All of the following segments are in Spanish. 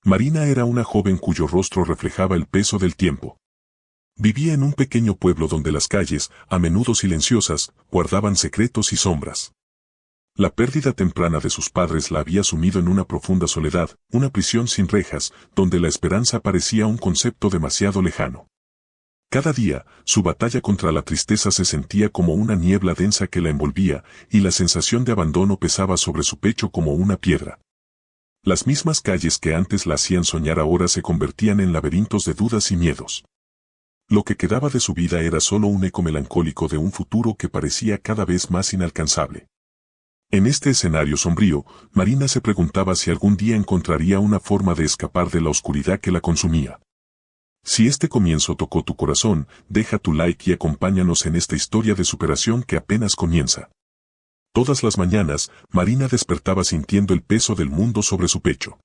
Marina era una joven cuyo rostro reflejaba el peso del tiempo. Vivía en un pequeño pueblo donde las calles, a menudo silenciosas, guardaban secretos y sombras. La pérdida temprana de sus padres la había sumido en una profunda soledad, una prisión sin rejas, donde la esperanza parecía un concepto demasiado lejano. Cada día, su batalla contra la tristeza se sentía como una niebla densa que la envolvía, y la sensación de abandono pesaba sobre su pecho como una piedra. Las mismas calles que antes la hacían soñar ahora se convertían en laberintos de dudas y miedos. Lo que quedaba de su vida era solo un eco melancólico de un futuro que parecía cada vez más inalcanzable. En este escenario sombrío, Marina se preguntaba si algún día encontraría una forma de escapar de la oscuridad que la consumía. Si este comienzo tocó tu corazón, deja tu like y acompáñanos en esta historia de superación que apenas comienza. Todas las mañanas, Marina despertaba sintiendo el peso del mundo sobre su pecho.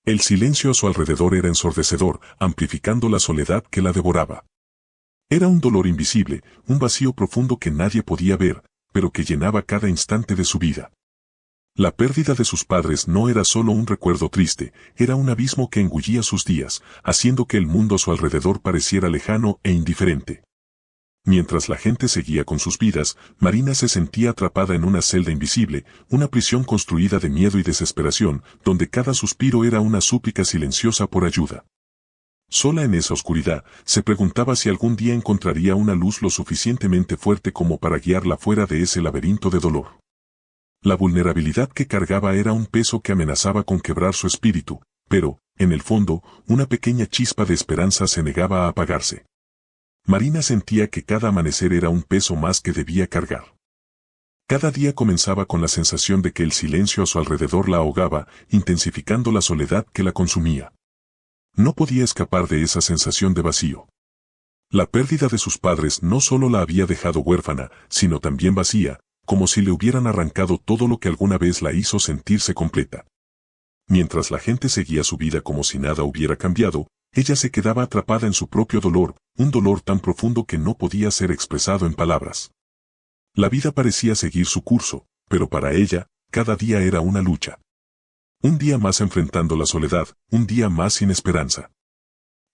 El silencio a su alrededor era ensordecedor, amplificando la soledad que la devoraba. Era un dolor invisible, un vacío profundo que nadie podía ver, pero que llenaba cada instante de su vida. La pérdida de sus padres no era solo un recuerdo triste, era un abismo que engullía sus días, haciendo que el mundo a su alrededor pareciera lejano e indiferente. Mientras la gente seguía con sus vidas, Marina se sentía atrapada en una celda invisible, una prisión construida de miedo y desesperación, donde cada suspiro era una súplica silenciosa por ayuda. Sola en esa oscuridad, se preguntaba si algún día encontraría una luz lo suficientemente fuerte como para guiarla fuera de ese laberinto de dolor. La vulnerabilidad que cargaba era un peso que amenazaba con quebrar su espíritu, pero, en el fondo, una pequeña chispa de esperanza se negaba a apagarse. Marina sentía que cada amanecer era un peso más que debía cargar. Cada día comenzaba con la sensación de que el silencio a su alrededor la ahogaba, intensificando la soledad que la consumía. No podía escapar de esa sensación de vacío. La pérdida de sus padres no solo la había dejado huérfana, sino también vacía, como si le hubieran arrancado todo lo que alguna vez la hizo sentirse completa. Mientras la gente seguía su vida como si nada hubiera cambiado, ella se quedaba atrapada en su propio dolor, un dolor tan profundo que no podía ser expresado en palabras. La vida parecía seguir su curso, pero para ella, cada día era una lucha. Un día más enfrentando la soledad, un día más sin esperanza.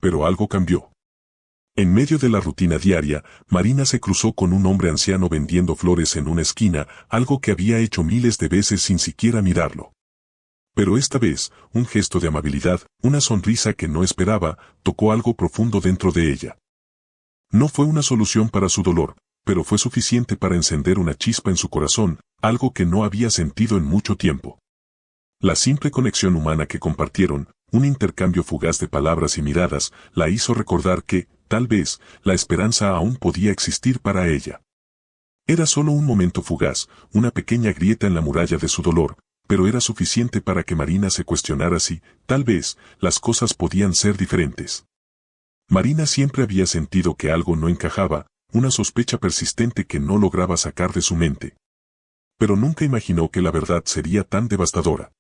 Pero algo cambió. En medio de la rutina diaria, Marina se cruzó con un hombre anciano vendiendo flores en una esquina, algo que había hecho miles de veces sin siquiera mirarlo. Pero esta vez, un gesto de amabilidad, una sonrisa que no esperaba, tocó algo profundo dentro de ella. No fue una solución para su dolor, pero fue suficiente para encender una chispa en su corazón, algo que no había sentido en mucho tiempo. La simple conexión humana que compartieron, un intercambio fugaz de palabras y miradas, la hizo recordar que, tal vez, la esperanza aún podía existir para ella. Era solo un momento fugaz, una pequeña grieta en la muralla de su dolor, pero era suficiente para que Marina se cuestionara si, tal vez, las cosas podían ser diferentes. Marina siempre había sentido que algo no encajaba, una sospecha persistente que no lograba sacar de su mente. Pero nunca imaginó que la verdad sería tan devastadora.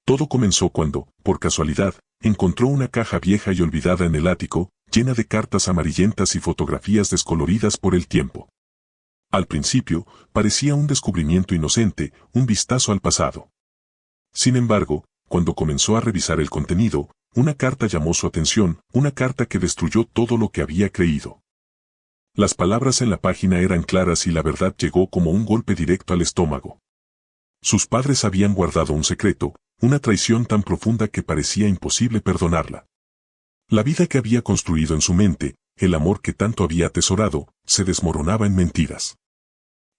Todo comenzó cuando, por casualidad, encontró una caja vieja y olvidada en el ático, llena de cartas amarillentas y fotografías descoloridas por el tiempo. Al principio, parecía un descubrimiento inocente, un vistazo al pasado. Sin embargo, cuando comenzó a revisar el contenido, una carta llamó su atención, una carta que destruyó todo lo que había creído. Las palabras en la página eran claras y la verdad llegó como un golpe directo al estómago. Sus padres habían guardado un secreto, una traición tan profunda que parecía imposible perdonarla. La vida que había construido en su mente, el amor que tanto había atesorado, se desmoronaba en mentiras.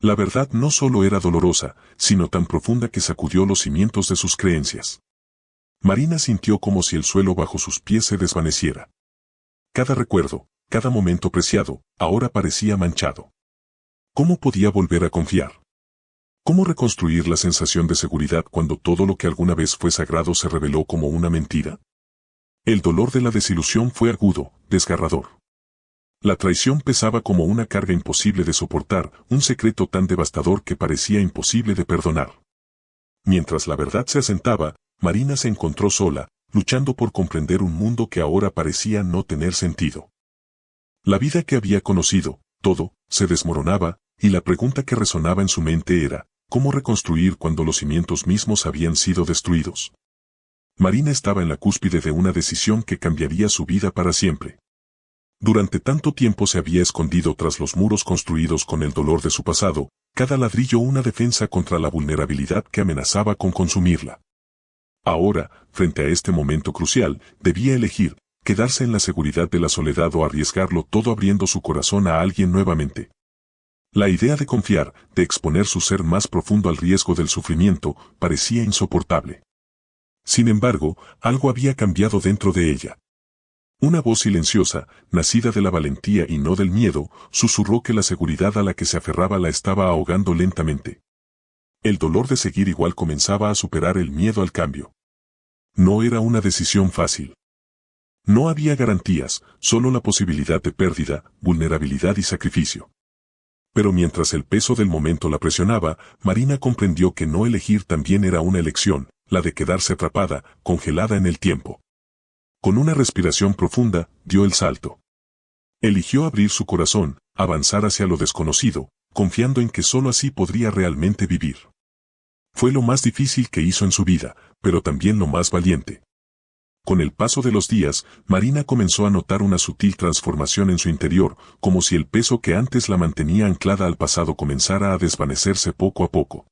La verdad no solo era dolorosa, sino tan profunda que sacudió los cimientos de sus creencias. Marina sintió como si el suelo bajo sus pies se desvaneciera. Cada recuerdo, cada momento preciado, ahora parecía manchado. ¿Cómo podía volver a confiar? ¿Cómo reconstruir la sensación de seguridad cuando todo lo que alguna vez fue sagrado se reveló como una mentira? El dolor de la desilusión fue agudo, desgarrador. La traición pesaba como una carga imposible de soportar, un secreto tan devastador que parecía imposible de perdonar. Mientras la verdad se asentaba, Marina se encontró sola, luchando por comprender un mundo que ahora parecía no tener sentido. La vida que había conocido, todo, se desmoronaba, y la pregunta que resonaba en su mente era, ¿cómo reconstruir cuando los cimientos mismos habían sido destruidos? Marina estaba en la cúspide de una decisión que cambiaría su vida para siempre. Durante tanto tiempo se había escondido tras los muros construidos con el dolor de su pasado, cada ladrillo una defensa contra la vulnerabilidad que amenazaba con consumirla. Ahora, frente a este momento crucial, debía elegir, quedarse en la seguridad de la soledad o arriesgarlo todo abriendo su corazón a alguien nuevamente. La idea de confiar, de exponer su ser más profundo al riesgo del sufrimiento, parecía insoportable. Sin embargo, algo había cambiado dentro de ella. Una voz silenciosa, nacida de la valentía y no del miedo, susurró que la seguridad a la que se aferraba la estaba ahogando lentamente. El dolor de seguir igual comenzaba a superar el miedo al cambio. No era una decisión fácil. No había garantías, solo la posibilidad de pérdida, vulnerabilidad y sacrificio. Pero mientras el peso del momento la presionaba, Marina comprendió que no elegir también era una elección, la de quedarse atrapada, congelada en el tiempo. Con una respiración profunda, dio el salto. Eligió abrir su corazón, avanzar hacia lo desconocido, confiando en que sólo así podría realmente vivir. Fue lo más difícil que hizo en su vida, pero también lo más valiente. Con el paso de los días, Marina comenzó a notar una sutil transformación en su interior, como si el peso que antes la mantenía anclada al pasado comenzara a desvanecerse poco a poco.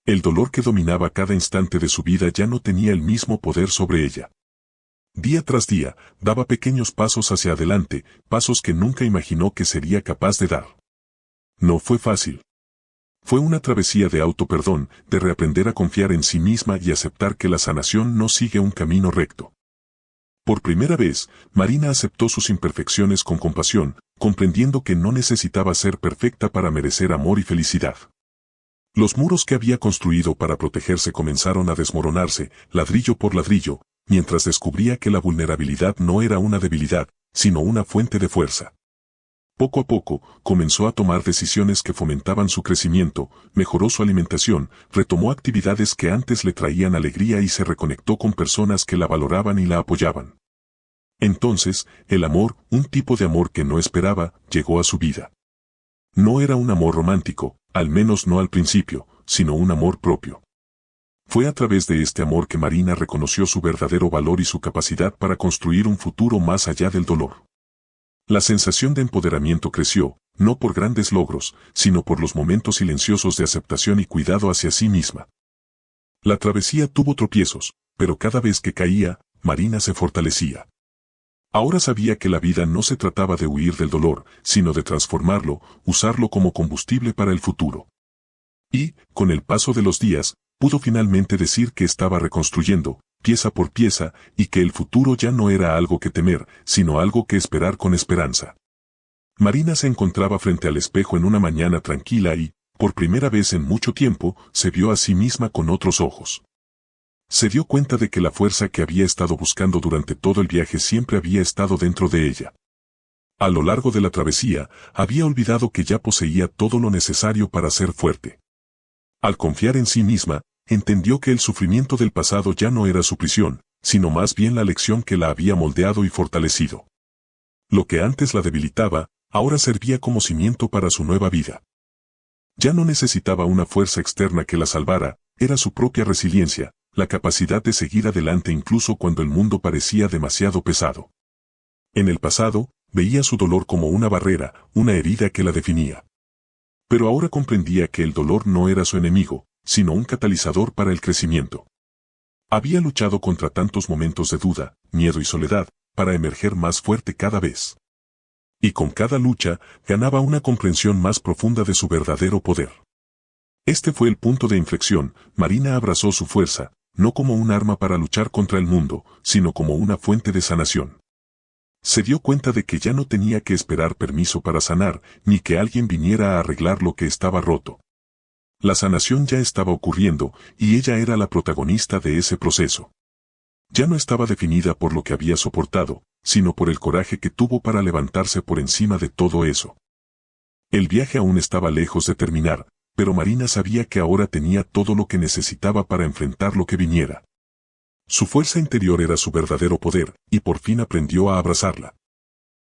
El dolor que dominaba cada instante de su vida ya no tenía el mismo poder sobre ella. Día tras día, daba pequeños pasos hacia adelante, pasos que nunca imaginó que sería capaz de dar. No fue fácil. Fue una travesía de autoperdón, de reaprender a confiar en sí misma y aceptar que la sanación no sigue un camino recto. Por primera vez, Marina aceptó sus imperfecciones con compasión, comprendiendo que no necesitaba ser perfecta para merecer amor y felicidad. Los muros que había construido para protegerse comenzaron a desmoronarse, ladrillo por ladrillo, mientras descubría que la vulnerabilidad no era una debilidad, sino una fuente de fuerza. Poco a poco, comenzó a tomar decisiones que fomentaban su crecimiento, mejoró su alimentación, retomó actividades que antes le traían alegría y se reconectó con personas que la valoraban y la apoyaban. Entonces, el amor, un tipo de amor que no esperaba, llegó a su vida. No era un amor romántico, al menos no al principio, sino un amor propio. Fue a través de este amor que Marina reconoció su verdadero valor y su capacidad para construir un futuro más allá del dolor. La sensación de empoderamiento creció, no por grandes logros, sino por los momentos silenciosos de aceptación y cuidado hacia sí misma. La travesía tuvo tropiezos, pero cada vez que caía, Marina se fortalecía. Ahora sabía que la vida no se trataba de huir del dolor, sino de transformarlo, usarlo como combustible para el futuro. Y, con el paso de los días, pudo finalmente decir que estaba reconstruyendo, pieza por pieza, y que el futuro ya no era algo que temer, sino algo que esperar con esperanza. Marina se encontraba frente al espejo en una mañana tranquila y, por primera vez en mucho tiempo, se vio a sí misma con otros ojos. Se dio cuenta de que la fuerza que había estado buscando durante todo el viaje siempre había estado dentro de ella. A lo largo de la travesía, había olvidado que ya poseía todo lo necesario para ser fuerte. Al confiar en sí misma, entendió que el sufrimiento del pasado ya no era su prisión, sino más bien la lección que la había moldeado y fortalecido. Lo que antes la debilitaba, ahora servía como cimiento para su nueva vida. Ya no necesitaba una fuerza externa que la salvara, era su propia resiliencia, la capacidad de seguir adelante incluso cuando el mundo parecía demasiado pesado. En el pasado, veía su dolor como una barrera, una herida que la definía. Pero ahora comprendía que el dolor no era su enemigo, sino un catalizador para el crecimiento. Había luchado contra tantos momentos de duda, miedo y soledad, para emerger más fuerte cada vez. Y con cada lucha, ganaba una comprensión más profunda de su verdadero poder. Este fue el punto de inflexión. Marina abrazó su fuerza, no como un arma para luchar contra el mundo, sino como una fuente de sanación. Se dio cuenta de que ya no tenía que esperar permiso para sanar, ni que alguien viniera a arreglar lo que estaba roto. La sanación ya estaba ocurriendo, y ella era la protagonista de ese proceso. Ya no estaba definida por lo que había soportado, sino por el coraje que tuvo para levantarse por encima de todo eso. El viaje aún estaba lejos de terminar, pero Marina sabía que ahora tenía todo lo que necesitaba para enfrentar lo que viniera. Su fuerza interior era su verdadero poder, y por fin aprendió a abrazarla.